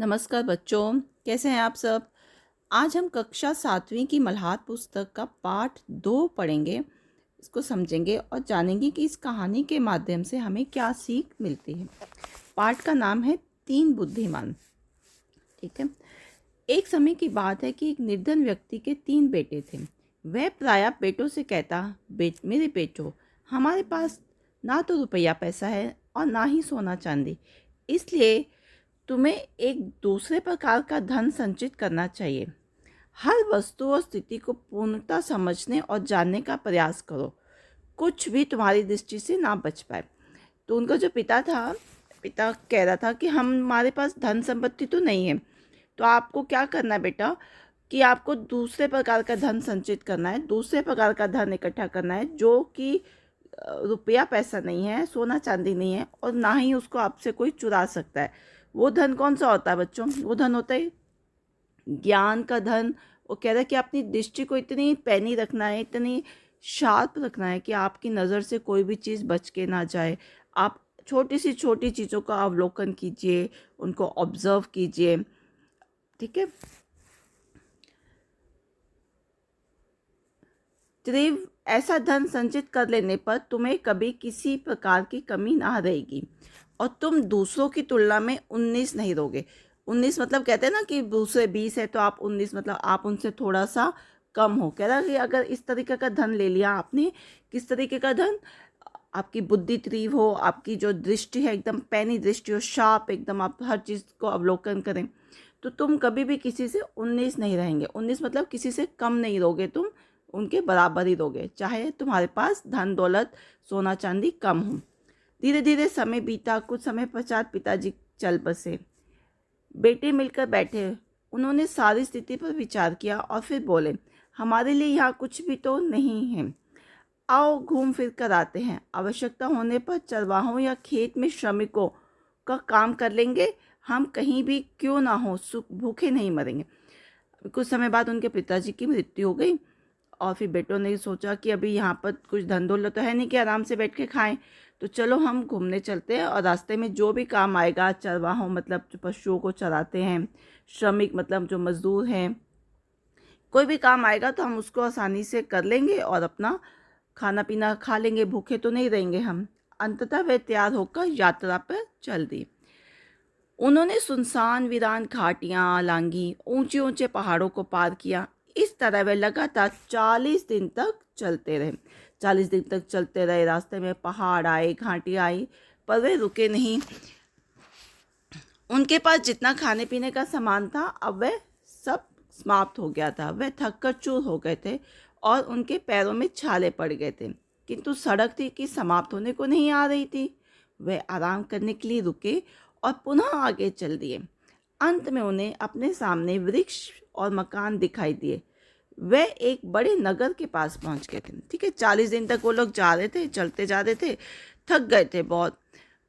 नमस्कार बच्चों, कैसे हैं आप सब। आज हम कक्षा 7वीं की मल्हार पुस्तक का पाठ 2 पढ़ेंगे। इसको समझेंगे और जानेंगे कि इस कहानी के माध्यम से हमें क्या सीख मिलती है। पाठ का नाम है 3 बुद्धिमान। ठीक है। एक समय की बात है कि एक निर्धन व्यक्ति के 3 बेटे थे। वह प्रायः बेटों से कहता, मेरे बेटो, हमारे पास ना तो रुपया पैसा है और ना ही सोना चांदी, इसलिए तुम्हें एक दूसरे प्रकार का धन संचित करना चाहिए। हर वस्तु और स्थिति को पूर्णतः समझने और जानने का प्रयास करो, कुछ भी तुम्हारी दृष्टि से ना बच पाए। तो उनका जो पिता कह रहा था कि हमारे पास धन संपत्ति तो नहीं है, तो आपको क्या करना है बेटा, कि आपको दूसरे प्रकार का धन संचित करना है, दूसरे प्रकार का धन इकट्ठा करना है, जो कि रुपया पैसा नहीं है, सोना चांदी नहीं है, और ना ही उसको आपसे कोई चुरा सकता है। वो धन कौन सा होता है बच्चों? वो धन होता है ज्ञान का धन। वो कह रहा है कि अपनी दृष्टि को इतनी पैनी रखना है, इतनी शार्प रखना है कि आपकी नज़र से कोई भी चीज़ बच के ना जाए। आप छोटी सी छोटी चीज़ों का अवलोकन कीजिए, उनको ऑब्जर्व कीजिए। ठीक है। त्रिव ऐसा धन संचित कर लेने पर तुम्हें कभी किसी प्रकार की कमी ना रहेगी और तुम दूसरों की तुलना में 19 नहीं रहोगे। 19 मतलब कहते हैं ना कि दूसरे 20 है तो आप 19, मतलब आप उनसे थोड़ा सा कम हो। कह रहा कि अगर इस तरीके का धन ले लिया आपने, किस तरीके का धन, आपकी बुद्धि तीव्र हो, आपकी जो दृष्टि है एकदम पैनी दृष्टि हो, शार्प एकदम, आप हर चीज़ को अवलोकन करें, तो तुम कभी भी किसी से 19 नहीं रहेंगे। 19 मतलब किसी से कम नहीं रहोगे, तुम उनके बराबर ही रहोगे, चाहे तुम्हारे पास धन दौलत सोना चांदी कम हो। धीरे धीरे समय बीता। कुछ समय पश्चात पिताजी चल बसे। बेटे मिलकर बैठे। उन्होंने सारी स्थिति पर विचार किया और फिर बोले, हमारे लिए यहाँ कुछ भी तो नहीं है। आओ घूम फिर कर आते हैं। आवश्यकता होने पर चरवाहों या खेत में श्रमिकों का काम कर लेंगे। हम कहीं भी क्यों ना हो भूखे नहीं मरेंगे। कुछ समय बाद उनके पिताजी की मृत्यु हो गई और फिर बेटों ने सोचा कि अभी यहाँ पर कुछ धन दौलत तो है नहीं कि आराम से बैठ के खाएं, तो चलो हम घूमने चलते हैं और रास्ते में जो भी काम आएगा, चरवाहों मतलब जो पशुओं को चराते हैं, श्रमिक मतलब जो मजदूर हैं, कोई भी काम आएगा तो हम उसको आसानी से कर लेंगे और अपना खाना पीना खा लेंगे, भूखे तो नहीं रहेंगे हम। अंततः वे तैयार होकर यात्रा पर चल दी। उन्होंने सुनसान वीरान घाटियां लांघी, ऊंचे ऊंचे पहाड़ों को पार किया। इस तरह वे लगातार 40 दिन तक चलते रहे। 40 दिन तक चलते रहे। रास्ते में पहाड़ आए, घाटियां आई, पर वे रुके नहीं। उनके पास जितना खाने पीने का सामान था, अब वह सब समाप्त हो गया था। वे थक कर चूर हो गए थे और उनके पैरों में छाले पड़ गए थे, किंतु सड़क थी कि समाप्त होने को नहीं आ रही थी। वे आराम करने के लिए रुके और पुनः आगे चल दिए। अंत में उन्हें अपने सामने वृक्ष और मकान दिखाई दिए। वे एक बड़े नगर के पास पहुंच गए थे। ठीक है। 40 दिन तक वो लोग जा रहे थे, चलते जा रहे थे, थक गए थे बहुत,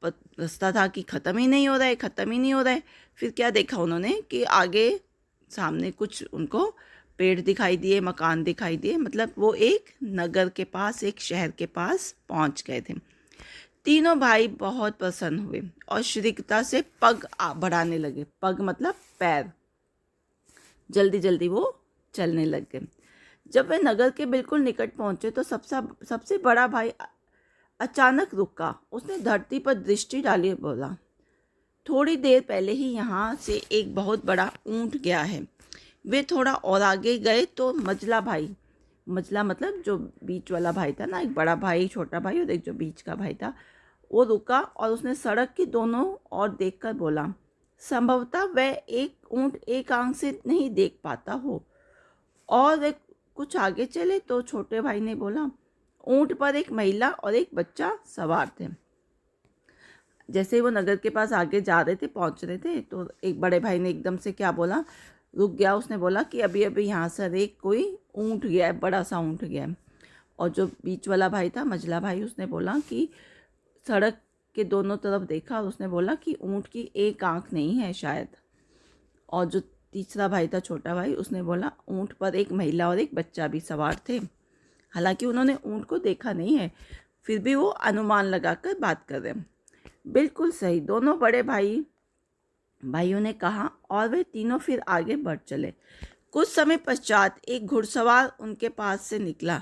पर रास्ता था कि ख़त्म ही नहीं हो रहा है, ख़त्म ही नहीं हो रहा है। फिर क्या देखा उन्होंने कि आगे सामने कुछ उनको पेड़ दिखाई दिए, मकान दिखाई दिए, मतलब वो एक नगर के पास, एक शहर के पास पहुंच गए थे। तीनों भाई बहुत प्रसन्न हुए और शीघ्रता से पग बढ़ाने लगे। पग मतलब पैर। जल्दी जल्दी वो चलने लग गए। जब वे नगर के बिल्कुल निकट पहुंचे तो सबसे बड़ा भाई अचानक रुका। उसने धरती पर दृष्टि डाली, बोला, थोड़ी देर पहले ही यहाँ से एक बहुत बड़ा ऊंट गया है। वे थोड़ा और आगे गए तो मजला मतलब जो बीच वाला भाई था ना, एक बड़ा भाई, छोटा भाई और एक जो बीच का भाई था, वो रुका और उसने सड़क की दोनों ओर देखकर बोला, संभवतः वह एक ऊंट एक आंख से नहीं देख पाता हो। और वे कुछ आगे चले तो छोटे भाई ने बोला, ऊंट पर एक महिला और एक बच्चा सवार थे। जैसे ही वो नगर के पास आगे जा रहे थे, पहुंच रहे थे, तो एक बड़े भाई ने एकदम से क्या बोला, रुक गया। उसने बोला कि अभी अभी यहाँ से एक कोई ऊंट गया है, बड़ा सा ऊंट गया है। और जो बीच वाला भाई था, मझला भाई, उसने बोला कि सड़क के दोनों तरफ देखा और उसने बोला कि ऊंट की एक आंख नहीं है शायद। और जो तीसरा भाई था, छोटा भाई, उसने बोला ऊंट पर एक महिला और एक बच्चा भी सवार थे। हालांकि उन्होंने ऊंट को देखा नहीं है, फिर भी वो अनुमान लगाकर बात कर रहे हैं। बिल्कुल सही। दोनों बड़े भाई भाइयों ने कहा और वे तीनों फिर आगे बढ़ चले। कुछ समय पश्चात एक घुड़सवार उनके पास से निकला।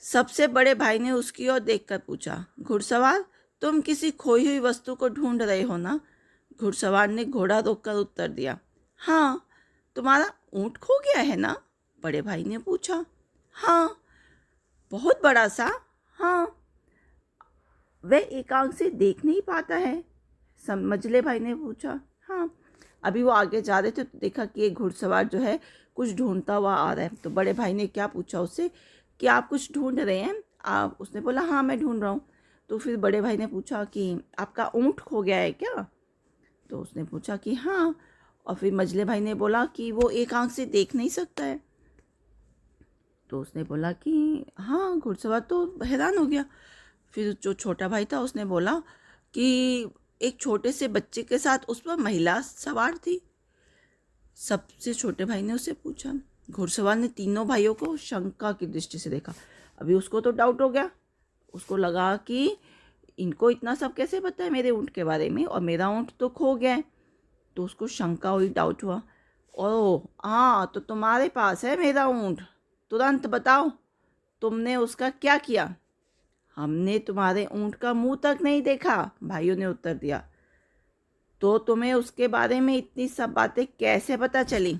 सबसे बड़े भाई ने उसकी ओर देखकर पूछा, घुड़सवार, तुम किसी खोई हुई वस्तु को ढूंढ रहे हो ना? घुड़सवार ने घोड़ा रोककर उत्तर दिया, हाँ। तुम्हारा ऊंट खो गया है ना? बड़े भाई ने पूछा। हाँ। बहुत बड़ा सा? हाँ। वह एक आंख से देख नहीं पाता है? समझले भाई ने पूछा। हाँ। अभी वो आगे जा रहे थे तो देखा कि एक घुड़सवार जो है कुछ ढूंढता हुआ आ रहा है। तो बड़े भाई ने क्या पूछा उससे कि आप कुछ ढूंढ रहे हैं? आप उसने बोला, हाँ मैं ढूंढ रहा हूँ। तो फिर बड़े भाई ने पूछा कि आपका ऊँट खो गया है क्या? तो उसने पूछा कि हाँ। और फिर मझले भाई ने बोला कि वो एक आंख से देख नहीं सकता है। तो उसने बोला कि हाँ। घुड़सवार तो हैरान हो गया। फिर जो छोटा भाई था उसने बोला कि एक छोटे से बच्चे के साथ उस पर महिला सवार थी। सबसे छोटे भाई ने उससे पूछा। घुड़सवार ने तीनों भाइयों को शंका की दृष्टि से देखा। अभी उसको तो डाउट हो गया। उसको लगा कि इनको इतना सब कैसे पता है मेरे ऊँट के बारे में, और मेरा ऊँट तो खो गया है। तो उसको शंका हुई, डाउट हुआ। ओह हाँ, तो तुम्हारे पास है मेरा ऊँट, तुरंत बताओ तुमने उसका क्या किया? हमने तुम्हारे ऊँट का मुंह तक नहीं देखा, भाइयों ने उत्तर दिया। तो तुम्हें उसके बारे में इतनी सब बातें कैसे पता चली?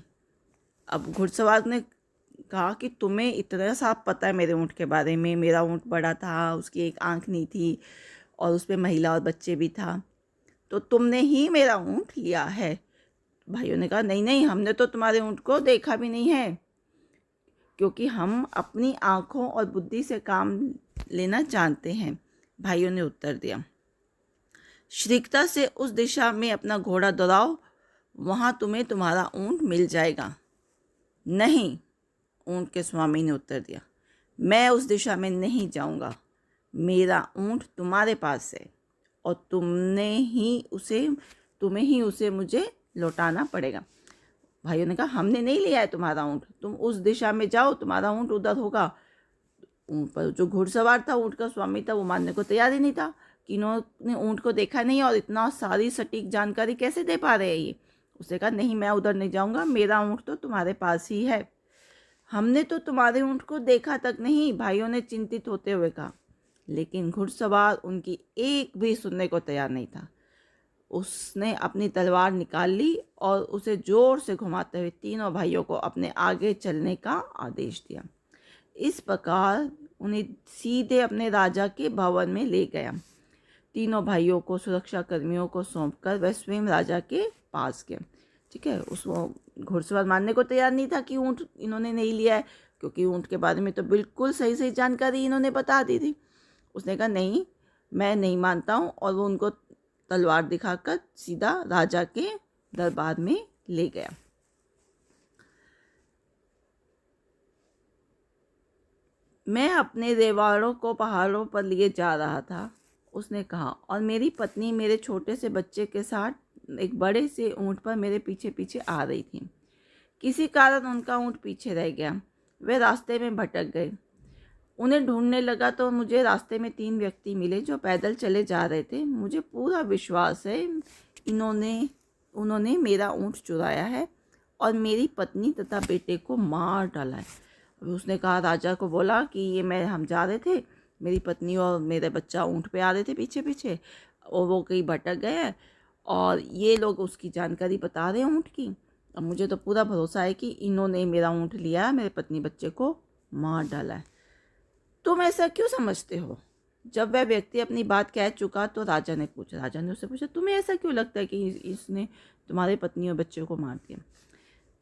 अब घुड़सवार ने कहा कि तुम्हें इतना सब पता है मेरे ऊँट के बारे में, मेरा ऊँट बड़ा था, उसकी एक आंख नहीं थी और उस पर महिला और बच्चे भी था, तो तुमने ही मेरा ऊँट लिया है। भाइयों ने कहा, नहीं नहीं, हमने तो तुम्हारे ऊँट को देखा भी नहीं है, क्योंकि हम अपनी आँखों और बुद्धि से काम लेना जानते हैं, भाइयों ने उत्तर दिया। शीघ्रता से उस दिशा में अपना घोड़ा दौड़ाओ, वहाँ तुम्हें तुम्हारा ऊँट मिल जाएगा। नहीं, ऊँट के स्वामी ने उत्तर दिया, मैं उस दिशा में नहीं जाऊँगा। मेरा ऊँट तुम्हारे पास है और तुम्हें ही उसे मुझे लौटाना पड़ेगा। भाइयों ने कहा, हमने नहीं लिया है तुम्हारा ऊँट, तुम उस दिशा में जाओ, तुम्हारा ऊँट उधर होगा। पर जो घुड़सवार था, ऊँट का स्वामी था, वो मानने को तैयार ही नहीं था कि इन्होंने ऊँट को देखा नहीं और इतना सारी सटीक जानकारी कैसे दे पा रहे हैं ये। उसने कहा, नहीं, मैं उधर नहीं जाऊँगा, मेरा ऊँट तो तुम्हारे पास ही है। हमने तो तुम्हारे ऊँट को देखा तक नहीं, भाइयों ने चिंतित होते हुए कहा। लेकिन घुड़सवार उनकी एक भी सुनने को तैयार नहीं था। उसने अपनी तलवार निकाल ली और उसे जोर से घुमाते हुए तीनों भाइयों को अपने आगे चलने का आदेश दिया। इस प्रकार उन्हें सीधे अपने राजा के भवन में ले गया। तीनों भाइयों को सुरक्षा कर्मियों को सौंपकर वह स्वयं राजा के पास गए। ठीक है, उसको घुड़सवार मानने को तैयार नहीं था कि ऊँट इन्होंने नहीं लिया है, क्योंकि ऊँट के बारे में तो बिल्कुल सही सही जानकारी इन्होंने बता दी थी। उसने कहा, नहीं, मैं नहीं मानता हूँ, और वो उनको तलवार दिखाकर सीधा राजा के दरबार में ले गया। मैं अपने रेवाड़ों को पहाड़ों पर लिए जा रहा था, उसने कहा, और मेरी पत्नी मेरे छोटे से बच्चे के साथ एक बड़े से ऊँट पर मेरे पीछे पीछे आ रही थी। किसी कारण उनका ऊँट पीछे रह गया। वे रास्ते में भटक गए। उन्हें ढूंढने लगा तो मुझे रास्ते में 3 व्यक्ति मिले जो पैदल चले जा रहे थे। मुझे पूरा विश्वास है उन्होंने मेरा ऊँट चुराया है और मेरी पत्नी तथा बेटे को मार डाला है। उसने कहा, राजा को बोला कि हम जा रहे थे, मेरी पत्नी और मेरा बच्चा ऊँट पे आ रहे थे पीछे पीछे, और वो कहीं भटक गए हैं और ये लोग उसकी जानकारी बता रहे हैं ऊँट की। अब मुझे तो पूरा भरोसा है कि इन्होंने मेरा ऊँट लिया है, मेरे पत्नी बच्चे को मार डाला है। तुम ऐसा क्यों समझते हो? जब वह व्यक्ति अपनी बात कह चुका तो राजा ने उससे पूछा, तुम्हें ऐसा क्यों लगता है कि इसने तुम्हारे पत्नी और बच्चे को मार दिया?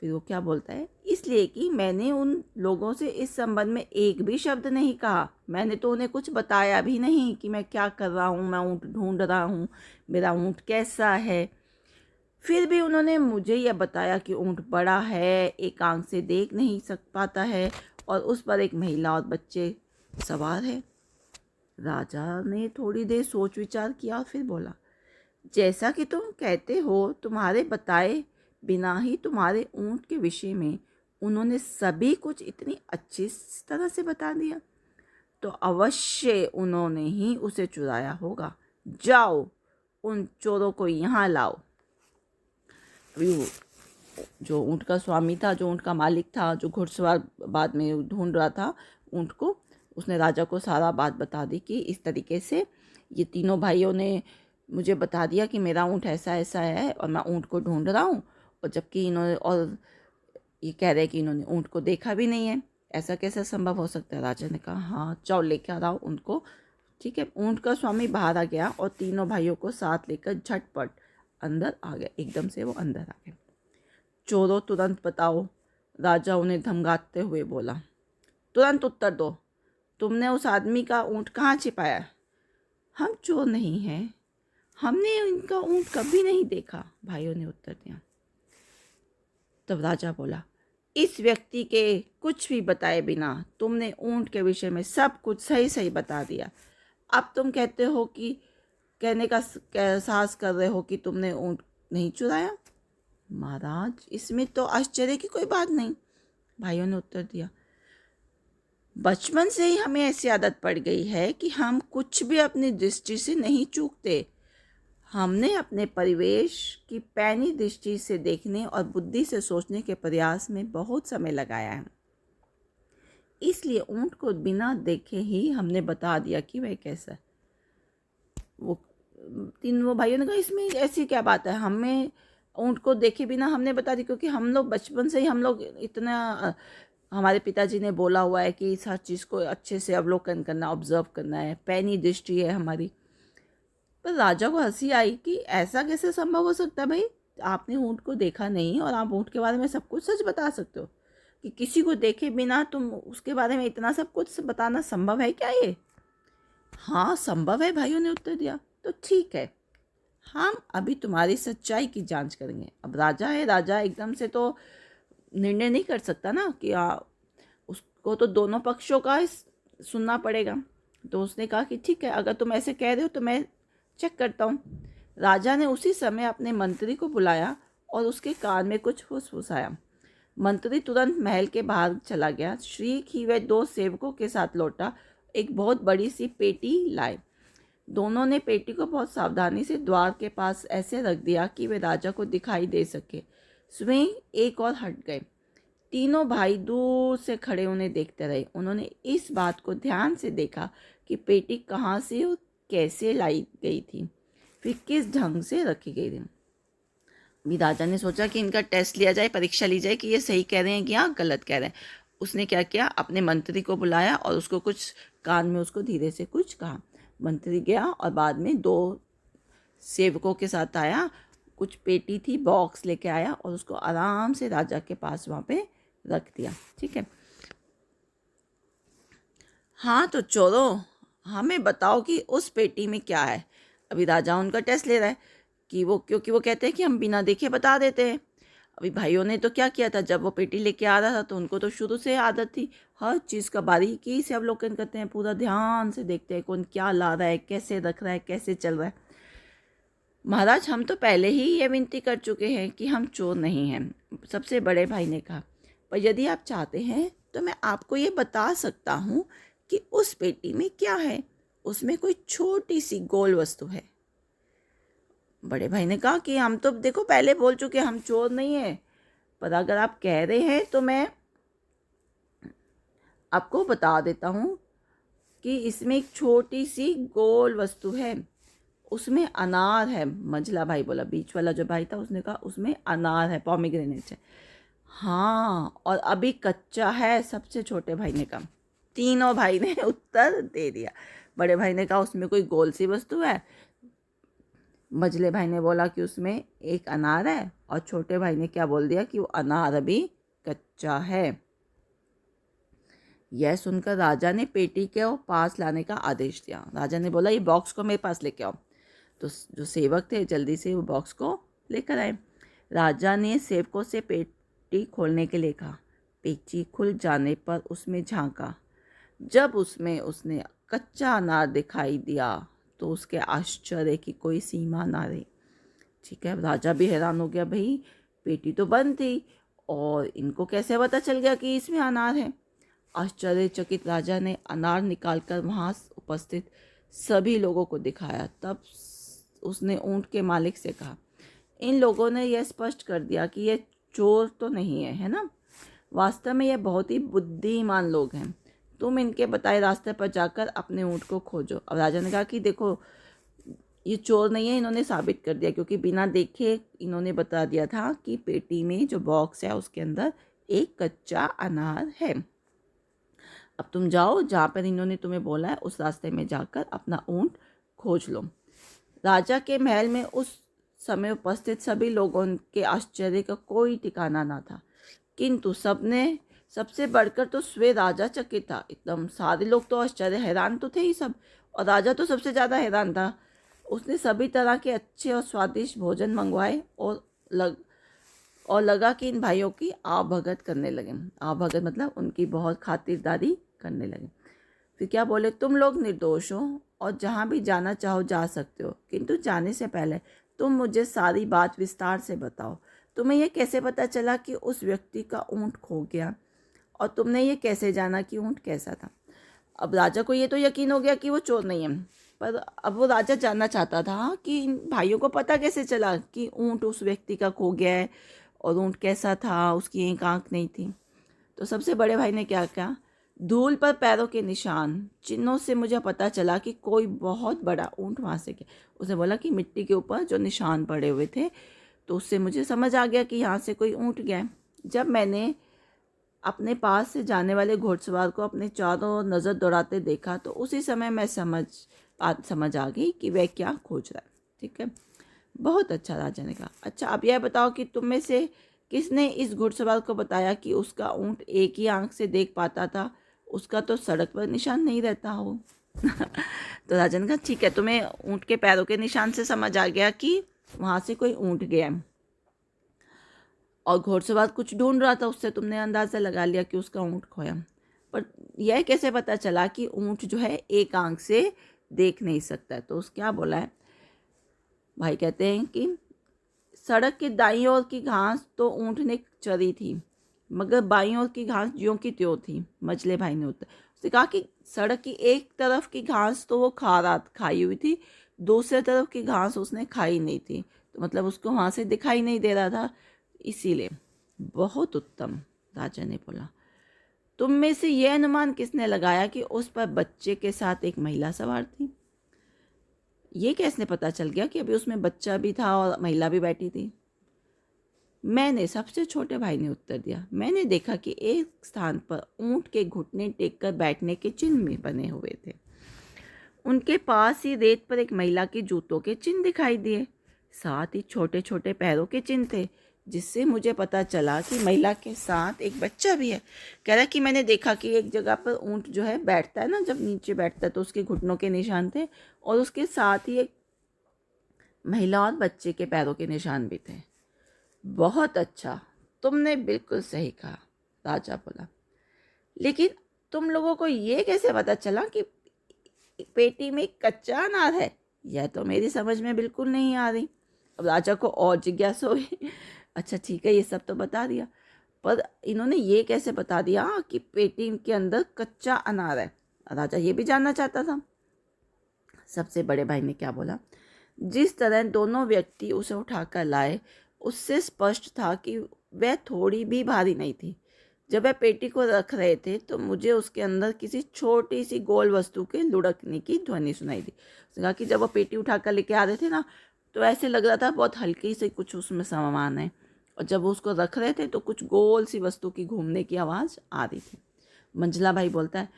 फिर वो क्या बोलता है, इसलिए कि मैंने उन लोगों से इस संबंध में एक भी शब्द नहीं कहा। मैंने तो उन्हें कुछ बताया भी नहीं कि मैं क्या कर रहा हूँ, मैं ऊँट ढूंढ रहा हूँ, मेरा ऊँट कैसा है। फिर भी उन्होंने मुझे यह बताया कि ऊँट बड़ा है, एक आंख से देख नहीं पाता है और उस पर एक महिला और बच्चे सवार है। राजा ने थोड़ी देर सोच विचार किया और फिर बोला, जैसा कि तुम कहते हो, तुम्हारे बताए बिना ही तुम्हारे ऊँट के विषय में उन्होंने सभी कुछ इतनी अच्छी तरह से बता दिया, तो अवश्य उन्होंने ही उसे चुराया होगा। जाओ, उन चोरों को यहाँ लाओ। अभी वो जो ऊँट का स्वामी था, जो ऊँट का मालिक था, जो घुड़सवार बाद में ढूंढ रहा था ऊँट को, उसने राजा को सारा बात बता दी कि इस तरीके से ये तीनों भाइयों ने मुझे बता दिया कि मेरा ऊँट ऐसा ऐसा है और मैं ऊँट को ढूंढ रहा हूँ, और जबकि इन्होंने, और ये कह रहे हैं कि इन्होंने ऊँट को देखा भी नहीं है, ऐसा कैसे संभव हो सकता है। राजा ने कहा हाँ चलो लेके आ रहा हूँ उनको। ठीक है, ऊँट का स्वामी बाहर आ गया और तीनों भाइयों को साथ लेकर झटपट अंदर आ गया। एकदम से वो अंदर आ गए। चोरों तुरंत बताओ, राजा उन्हें धमकाते हुए बोला। तुरंत उत्तर दो, तुमने उस आदमी का ऊँट कहाँ छिपाया? हम चोर नहीं हैं, हमने इनका ऊँट कभी नहीं देखा, भाइयों ने उत्तर दिया। तब राजा बोला, इस व्यक्ति के कुछ भी बताए बिना तुमने ऊँट के विषय में सब कुछ सही सही बता दिया। अब तुम कहते हो कि कहने का साहस कर रहे हो कि तुमने ऊँट नहीं चुराया? महाराज इसमें तो आश्चर्य की कोई बात नहीं, भाइयों ने उत्तर दिया। बचपन से ही हमें ऐसी आदत पड़ गई है कि हम कुछ भी अपनी दृष्टि से नहीं चूकते। हमने अपने परिवेश की पैनी दृष्टि से देखने और बुद्धि से सोचने के प्रयास में बहुत समय लगाया है, इसलिए ऊँट को बिना देखे ही हमने बता दिया कि वह कैसा है। वो भाइयों ने कहा इसमें ऐसी क्या बात है, हमें ऊँट को देखे बिना हमने बता दी, क्योंकि हम लोग बचपन से ही हम लोग इतना, हमारे पिताजी ने बोला हुआ है कि इस हर चीज़ को अच्छे से अवलोकन करना, ऑब्जर्व करना है, पैनी दृष्टि है हमारी। पर राजा को हंसी आई कि ऐसा कैसे संभव हो सकता है भाई, आपने ऊँट को देखा नहीं और आप ऊँट के बारे में सब कुछ सच बता सकते हो कि किसी को देखे बिना तुम उसके बारे में इतना सब कुछ बताना संभव है क्या ये? हाँ संभव है, भाइयों ने उत्तर दिया। तो ठीक है, हम अभी तुम्हारी सच्चाई की जांच करेंगे। अब राजा है, राजा एकदम से तो निर्णय नहीं कर सकता ना कि उसको तो दोनों पक्षों का सुनना पड़ेगा। तो उसने कहा कि ठीक है, अगर तुम ऐसे कह रहे हो तो मैं चेक करता हूँ। राजा ने उसी समय अपने मंत्री को बुलाया और उसके कान में कुछ फुसफुसाया। मंत्री तुरंत महल के बाहर चला गया। शीघ्र ही वह 2 सेवकों के साथ लौटा, एक बहुत बड़ी सी पेटी लाए। दोनों ने पेटी को बहुत सावधानी से द्वार के पास ऐसे रख दिया कि वे राजा को दिखाई दे सके। स्वयं एक और हट गए। तीनों भाई दूर से खड़े उन्हें देखते रहे। उन्होंने इस बात को ध्यान से देखा कि पेटी कहाँ से और कैसे लाई गई थी, फिर किस ढंग से रखी गई थी। अभी राजा ने सोचा कि इनका टेस्ट लिया जाए, परीक्षा ली जाए कि ये सही कह रहे हैं कि हाँ गलत कह रहे हैं। उसने क्या किया, अपने मंत्री को बुलाया और उसको कुछ कान में उसको धीरे से कुछ कहा। मंत्री गया और बाद में 2 सेवकों के साथ आया, कुछ पेटी थी, बॉक्स लेके आया और उसको आराम से राजा के पास वहाँ पे रख दिया। ठीक है, हाँ तो चोरों हमें बताओ कि उस पेटी में क्या है। अभी राजा उनका टेस्ट ले रहा है कि क्योंकि वो कहते हैं कि हम बिना देखे बता देते हैं। अभी भाइयों ने तो क्या किया था, जब वो पेटी लेके आ रहा था तो उनको तो शुरू से आदत थी, हर चीज़ का बारीकी से अवलोकन करते हैं, पूरा ध्यान से देखते हैं कौन क्या ला रहा है, कैसे रख रहा है, कैसे चल रहा है। महाराज हम तो पहले ही ये विनती कर चुके हैं कि हम चोर नहीं हैं, सबसे बड़े भाई ने कहा, पर यदि आप चाहते हैं तो मैं आपको ये बता सकता हूँ कि उस पेटी में क्या है। उसमें कोई छोटी सी गोल वस्तु है। बड़े भाई ने कहा कि हम तो देखो पहले बोल चुके हम चोर नहीं है, पर अगर आप कह रहे हैं तो मैं आपको बता देता हूँ कि इसमें एक छोटी सी गोल वस्तु है, उसमें अनार है। मंझला भाई बोला, बीच वाला जो भाई था उसने कहा उसमें अनार है, पोमीग्रेनेट है। हाँ और अभी कच्चा है, सबसे छोटे भाई ने कहा। तीनों भाई ने उत्तर दे दिया। बड़े भाई ने कहा उसमें कोई गोल सी वस्तु है, मझले भाई ने बोला कि उसमें एक अनार है, और छोटे भाई ने क्या बोल दिया कि वो अनार अभी कच्चा है। यह सुनकर राजा ने पेटी के पास लाने का आदेश दिया। राजा ने बोला ये बॉक्स को मेरे पास लेके आओ। तो जो सेवक थे जल्दी से वो बॉक्स को लेकर आए। राजा ने सेवकों से पेटी खोलने के लिए कहा। पेटी खुल जाने पर उसमें झांका। जब उसमें उसने कच्चा अनार दिखाई दिया तो उसके आश्चर्य की कोई सीमा ना रही। ठीक है, राजा भी हैरान हो गया, भाई पेटी तो बंद थी और इनको कैसे पता चल गया कि इसमें अनार है। आश्चर्यचकित राजा ने अनार निकालकर वहाँ उपस्थित सभी लोगों को दिखाया। तब उसने ऊँट के मालिक से कहा, इन लोगों ने यह स्पष्ट कर दिया कि ये चोर तो नहीं है, है ना। वास्तव में ये बहुत ही बुद्धिमान लोग हैं। तुम इनके बताए रास्ते पर जाकर अपने ऊँट को खोजो। अब राजा ने कहा कि देखो ये चोर नहीं है, इन्होंने साबित कर दिया, क्योंकि बिना देखे इन्होंने बता दिया था कि पेटी में जो बॉक्स है उसके अंदर एक कच्चा अनार है। अब तुम जाओ जहाँ पर इन्होंने तुम्हें बोला है, उस रास्ते में जाकर अपना ऊँट खोज लो। राजा के महल में उस समय उपस्थित सभी लोगों के आश्चर्य का कोई ठिकाना ना था, किंतु सबसे बढ़कर तो स्वयं राजा चकित था। एकदम सारे लोग तो आश्चर्य हैरान तो थे ही सब, और राजा तो सबसे ज़्यादा हैरान था। उसने सभी तरह के अच्छे और स्वादिष्ट भोजन मंगवाए और लगा कि इन भाइयों की आवभगत करने लगे। आवभगत मतलब उनकी बहुत खातिरदारी करने लगे। फिर क्या बोले, तुम लोग निर्दोष हो और जहाँ भी जाना चाहो जा सकते हो, किंतु जाने से पहले तुम मुझे सारी बात विस्तार से बताओ। तुम्हें यह कैसे पता चला कि उस व्यक्ति का ऊँट खो गया, और तुमने ये कैसे जाना कि ऊँट कैसा था। अब राजा को ये तो यकीन हो गया कि वो चोर नहीं है, पर अब वो राजा जानना चाहता था कि इन भाइयों को पता कैसे चला कि ऊँट उस व्यक्ति का खो गया है, और ऊँट कैसा था, उसकी एक आँख नहीं थी। तो सबसे बड़े भाई ने क्या कहा, धूल पर पैरों के निशान चिन्हों से मुझे पता चला कि कोई बहुत बड़ा ऊँट वहाँ से गया। उसने बोला कि मिट्टी के ऊपर जो निशान पड़े हुए थे, तो उससे मुझे समझ आ गया कि यहाँ से कोई ऊँट गया। जब मैंने अपने पास से जाने वाले घोड़सवार को अपने चारों ओर नज़र दौड़ाते देखा, तो उसी समय मैं समझ आ गई कि वह क्या खोज रहा है। ठीक है, बहुत अच्छा। राजा ने कहा, अच्छा अब यह बताओ कि तुम में से किसने इस घुड़सवार को बताया कि उसका ऊँट एक ही आंख से देख पाता था, उसका तो सड़क पर निशान नहीं रहता हो। तो राजा ने कहा, ठीक है, तुम्हें ऊँट के पैरों के निशान से समझ आ गया कि वहाँ से कोई ऊँट गया, और घोड़सवार कुछ ढूंढ रहा था, उससे तुमने अंदाज़ा लगा लिया कि उसका ऊँट खोया। पर यह कैसे पता चला कि ऊँट जो है एक आंख से देख नहीं सकता। तो उस क्या बोला है भाई, कहते हैं कि सड़क के दाईं ओर की घास तो ऊँट ने चरी थी, मगर बाईं ओर की घास ज्यों की त्यों थी। मझले भाई ने उसने कहा कि सड़क की एक तरफ की घास तो वो खाई हुई थी, दूसरे तरफ की घास उसने खाई नहीं थी, तो मतलब उसको वहाँ से दिखाई नहीं दे रहा था, इसीलिए। बहुत उत्तम, राजा ने बोला। तुम में से यह अनुमान किसने लगाया कि उस पर बच्चे के साथ एक महिला सवार थी? ये कैसे पता चल गया कि अभी उसमें बच्चा भी था और महिला भी बैठी थी? मैंने, सबसे छोटे भाई ने उत्तर दिया। मैंने देखा कि एक स्थान पर ऊंट के घुटने टेककर बैठने के चिन्ह बने हुए थे। उनके पास ही रेत पर एक महिला के जूतों के चिन्ह दिखाई दिए, साथ ही छोटे छोटे पैरों के चिन्ह थे, जिससे मुझे पता चला कि महिला के साथ एक बच्चा भी है। कह रहा कि मैंने देखा कि एक जगह पर ऊंट जो है बैठता है ना, जब नीचे बैठता है तो उसके घुटनों के निशान थे, और उसके साथ ही एक महिला और बच्चे के पैरों के निशान भी थे। बहुत अच्छा, तुमने बिल्कुल सही कहा, राजा बोला। लेकिन तुम लोगों को ये कैसे पता चला कि पेटी में कच्चा अनार है? यह तो मेरी समझ में बिल्कुल नहीं आ रही। अब राजा को और जिज्ञासा हुई। अच्छा ठीक है, ये सब तो बता दिया, पर इन्होंने ये कैसे बता दिया कि पेटी के अंदर कच्चा अनार है? राजा ये भी जानना चाहता था। सबसे बड़े भाई ने क्या बोला, जिस तरह दोनों व्यक्ति उसे उठाकर लाए, उससे स्पष्ट था कि वह थोड़ी भी भारी नहीं थी। जब वह पेटी को रख रहे थे तो मुझे उसके अंदर किसी छोटी सी गोल वस्तु के लुढ़कने की ध्वनि सुनाई दी। उसने कहा कि जब वो पेटी उठाकर लेके आ रहे थे ना, तो ऐसे लग रहा था बहुत हल्की से कुछ उसमें सामान है, और जब वो उसको रख रहे थे तो कुछ गोल सी वस्तु की घूमने की आवाज़ आ रही थी। मंझला भाई बोलता है,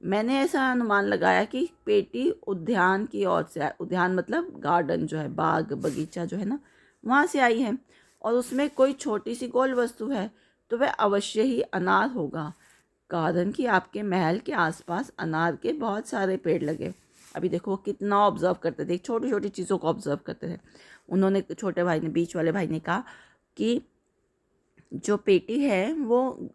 मैंने ऐसा अनुमान लगाया कि पेटी उद्यान की ओर से आई। उद्यान मतलब गार्डन जो है, बाग बगीचा जो है ना, वहाँ से आई है, और उसमें कोई छोटी सी गोल वस्तु है, तो वह अवश्य ही अनार होगा, कारण कि आपके महल के आसपास अनार के बहुत सारे पेड़ लगे। अभी देखो कितना ऑब्जर्व करते थे, छोटी छोटी चीज़ों को ऑब्जर्व करते थे। उन्होंने, छोटे भाई ने, बीच वाले भाई ने कहा कि जो पेटी है वो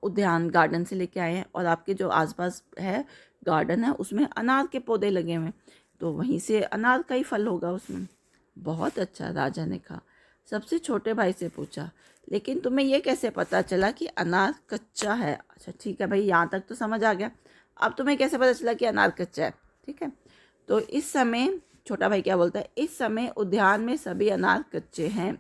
उद्यान गार्डन से लेके आए हैं, और आपके जो आसपास है गार्डन है उसमें अनार के पौधे लगे हुए हैं, तो वहीं से अनार का ही फल होगा उसमें। बहुत अच्छा, राजा ने कहा। सबसे छोटे भाई से पूछा, लेकिन तुम्हें ये कैसे पता चला कि अनार कच्चा है? अच्छा ठीक है भाई, यहाँ तक तो समझ आ गया, अब तुम्हें कैसे पता चला कि अनार कच्चा है? ठीक है, तो इस समय छोटा भाई क्या बोलता है, इस समय उद्यान में सभी अनार कच्चे हैं,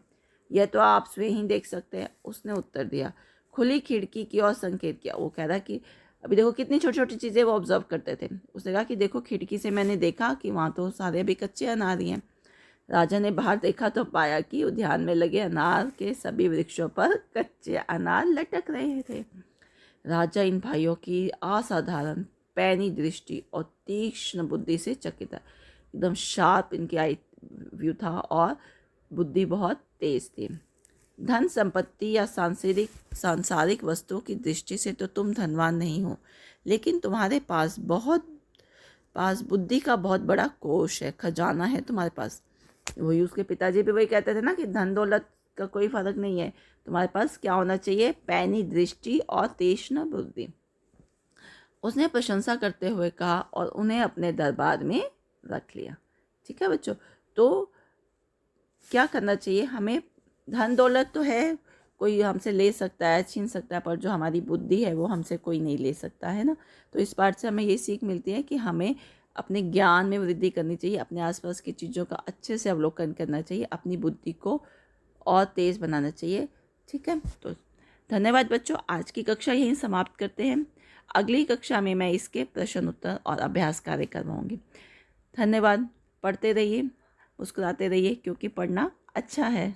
यह तो आप स्वयं ही देख सकते हैं, उसने उत्तर दिया। खुली खिड़की की ओर संकेत किया। वो कह रहा कि अभी देखो कितनी छोटी छोटी चीज़ें वो ऑब्जर्व करते थे। उसने कहा कि देखो खिड़की से मैंने देखा कि वहाँ तो सारे अभी कच्चे अनार ही हैं। राजा ने बाहर देखा तो पाया कि उद्यान में लगे अनार के सभी वृक्षों पर कच्चे अनार लटक रहे थे। राजा इन भाइयों की असाधारण पैनी दृष्टि और तीक्ष्ण बुद्धि से चकित था। एकदम शार्प इनकी आई व्यू था और बुद्धि बहुत तेज थी। धन संपत्ति या सांसारिक वस्तुओं की दृष्टि से तो तुम धनवान नहीं हो, लेकिन तुम्हारे पास बुद्धि का बहुत बड़ा कोश है, खजाना है तुम्हारे पास। वही उसके पिताजी भी वही कहते थे ना कि धन दौलत का कोई फर्क नहीं है, तुम्हारे पास क्या होना चाहिए, पैनी दृष्टि और तीक्ष्ण बुद्धि। उसने प्रशंसा करते हुए कहा और उन्हें अपने दरबार में रख लिया। ठीक है बच्चों, तो क्या करना चाहिए हमें? धन दौलत तो है, कोई हमसे ले सकता है, छीन सकता है, पर जो हमारी बुद्धि है वो हमसे कोई नहीं ले सकता है ना। तो इस पाठ से हमें ये सीख मिलती है कि हमें अपने ज्ञान में वृद्धि करनी चाहिए, अपने आसपास की चीज़ों का अच्छे से अवलोकन करना चाहिए, अपनी बुद्धि को और तेज़ बनाना चाहिए। ठीक है, तो धन्यवाद बच्चों, आज की कक्षा यहीं समाप्त करते हैं। अगली कक्षा में मैं इसके प्रश्न उत्तर और अभ्यास कार्य करवाऊँगी। धन्यवाद। पढ़ते रहिए, मुस्कुराते रहिए, क्योंकि पढ़ना अच्छा है।